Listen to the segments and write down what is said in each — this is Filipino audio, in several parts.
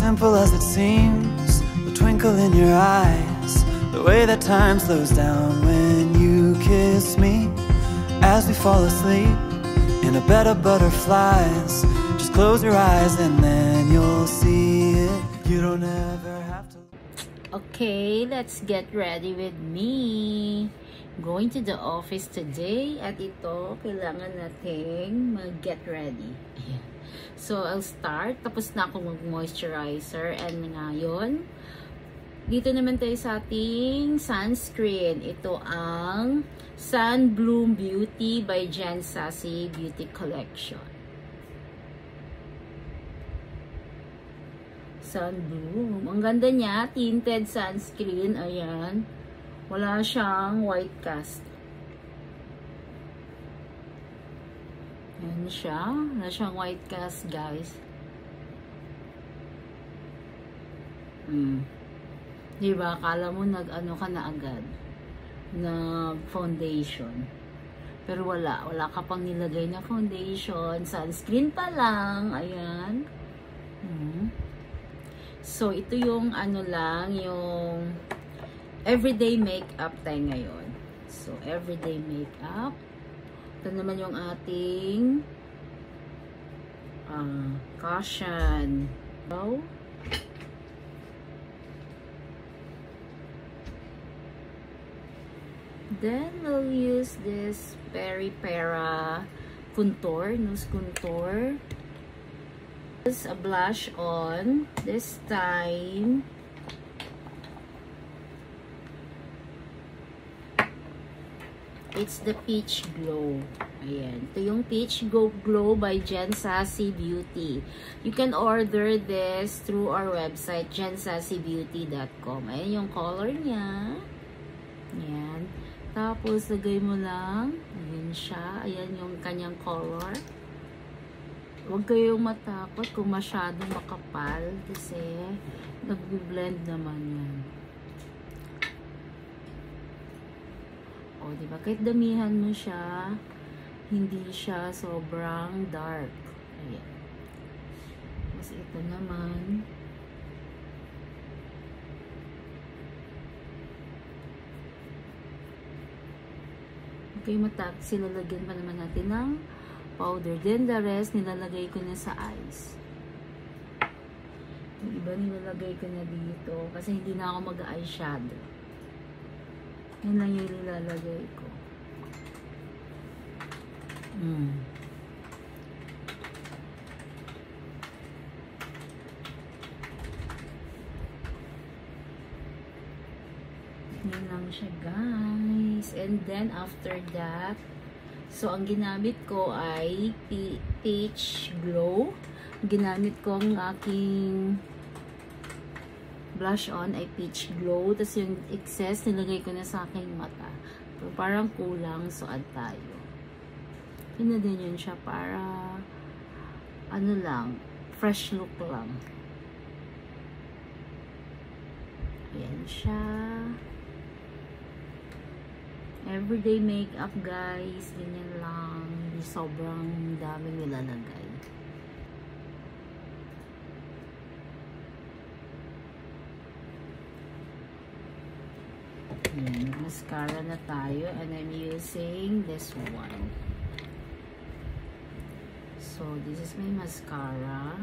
simple as it seems, the twinkle in your eyes, the way that time slows down when you kiss me, as we fall asleep in a bed of butterflies. Just close your eyes and then you'll see it. You don't ever have to. Okay, let's get ready with me. Going to the office today, at ito, kailangan nating mag-get ready. Ayan. So, I'll start. Tapos na ako mag-moisturizer. And ngayon, dito naman tayo sa ating sunscreen. Ito ang Sun Bloom Beauty by Jen Sassy Beauty Collection. Sun Bloom. Ang ganda niya. Tinted sunscreen. Ayan. Wala siyang white cast. Ayan siya. Wala siyang white cast, guys. Diba? Akala mo nag-ano ka na agad. Nag-foundation. Pero wala. Wala ka pang nilagay na foundation. Sunscreen pa lang. Ayan. So, ito yung ano lang, yung everyday makeup tayo ngayon. So, everyday makeup. Ito naman yung ating caution. So, then, we'll use this Peripera contour, nose contour. This a blush on. This time, it's the Peach Glow. Ayan. Ito yung Peach Glow by Jen Sassy Beauty. You can order this through our website, jensassybeauty.com. Ayan yung color niya. Ayan. Tapos, lagay mo lang. Ayan siya. Ayan yung kanyang color. Huwag kayong matakot kung masyadong makapal kasi nag-blend naman yan. O, diba? Kahit damihan mo siya, hindi siya sobrang dark. Ayan. Tapos ito naman. Okay, matak. Silalagyan pa naman natin ng powder. Then, the rest, nilalagay ko na sa eyes. Yung iba, nilalagay ko na dito. Kasi hindi na ako mag-eyeshadow. Yan lang yung nilalagay ko. Yan lang siya, guys. And then, after that, so, ang ginamit ko ay Peach Glow. Ginamit ko ang aking blush on ay Peach Glow. Tapos yung excess, nilagay ko na sa aking mata. So, parang kulang. So, add tayo. Yun na din yun siya para ano lang, fresh look lang. Ayan siya. Everyday makeup, guys. Ganyan lang. Hindi sobrang daming nilalagay. Ayan, mascara na tayo. And I'm using this one. So, this is my mascara.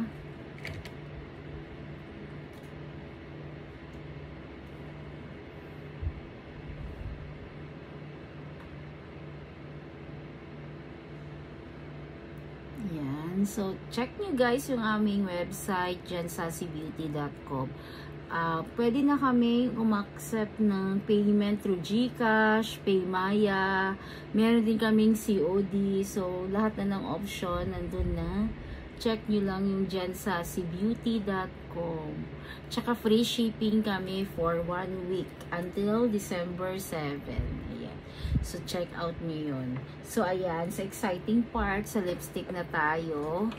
Yan. So, check nyo guys yung aming website, jensassybeauty.com. Pwede na kami umaccept ng payment through GCash, Paymaya. Meron din kaming COD. So, lahat na ng option nandun na. Check nyo lang yung jensassybeauty.com. Tsaka free shipping kami for 1 week until December 7. Ayan. So, check out nyo yun. So, ayan. Sa exciting part, sa lipstick na tayo.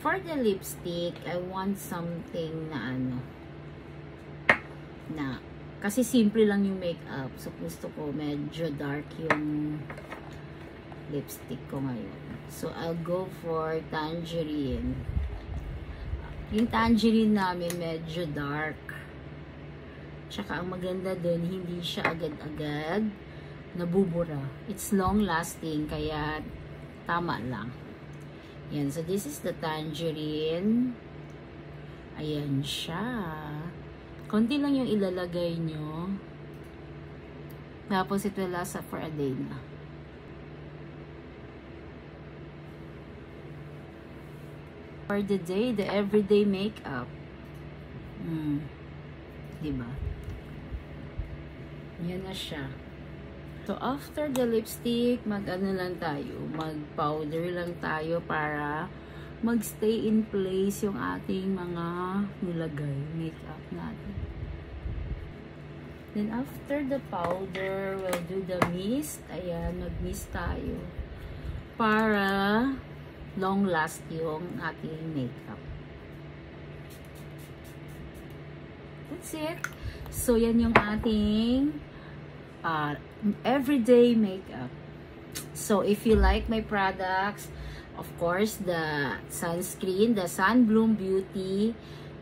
For the lipstick, I want something na ano. Kasi simple lang yung makeup. So, gusto ko medyo dark yung lipstick ko ngayon. So, I'll go for tangerine. Yung tangerine namin medyo dark. Tsaka ang maganda dun, hindi siya agad-agad nabubura. It's long-lasting, kaya tama lang. Yan. So, this is the tangerine. Ayan siya. Konti lang yung ilalagay nyo. Tapos, it will last for a day na. For the day, the everyday makeup. Diba? Yan na siya. So, after the lipstick, mag-ano lang tayo, mag-powder lang tayo para mag-stay in place yung ating mga nilagay, makeup natin. Then, after the powder, we'll do the mist. Ayan, mag-mist tayo para long-last yung ating makeup. That's it. So, yan yung ating everyday makeup. So, if you like my products, of course, the sunscreen, the Sunbloom Beauty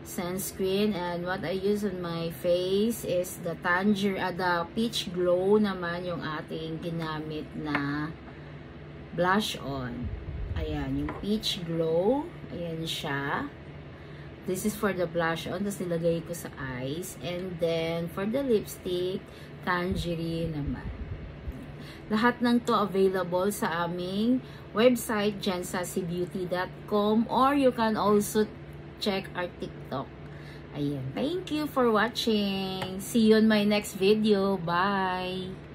sunscreen, and what I use on my face is the the Peach Glow naman yung ating ginamit na blush on. Ayan, yung Peach Glow. Ayan siya. This is for the blush on. Tapos nilagay ko sa eyes. And then, for the lipstick, tangerine naman. Lahat ng to available sa aming website, jensasibeauty.com, or you can also check our TikTok. Ayan. Thank you for watching. See you on my next video. Bye!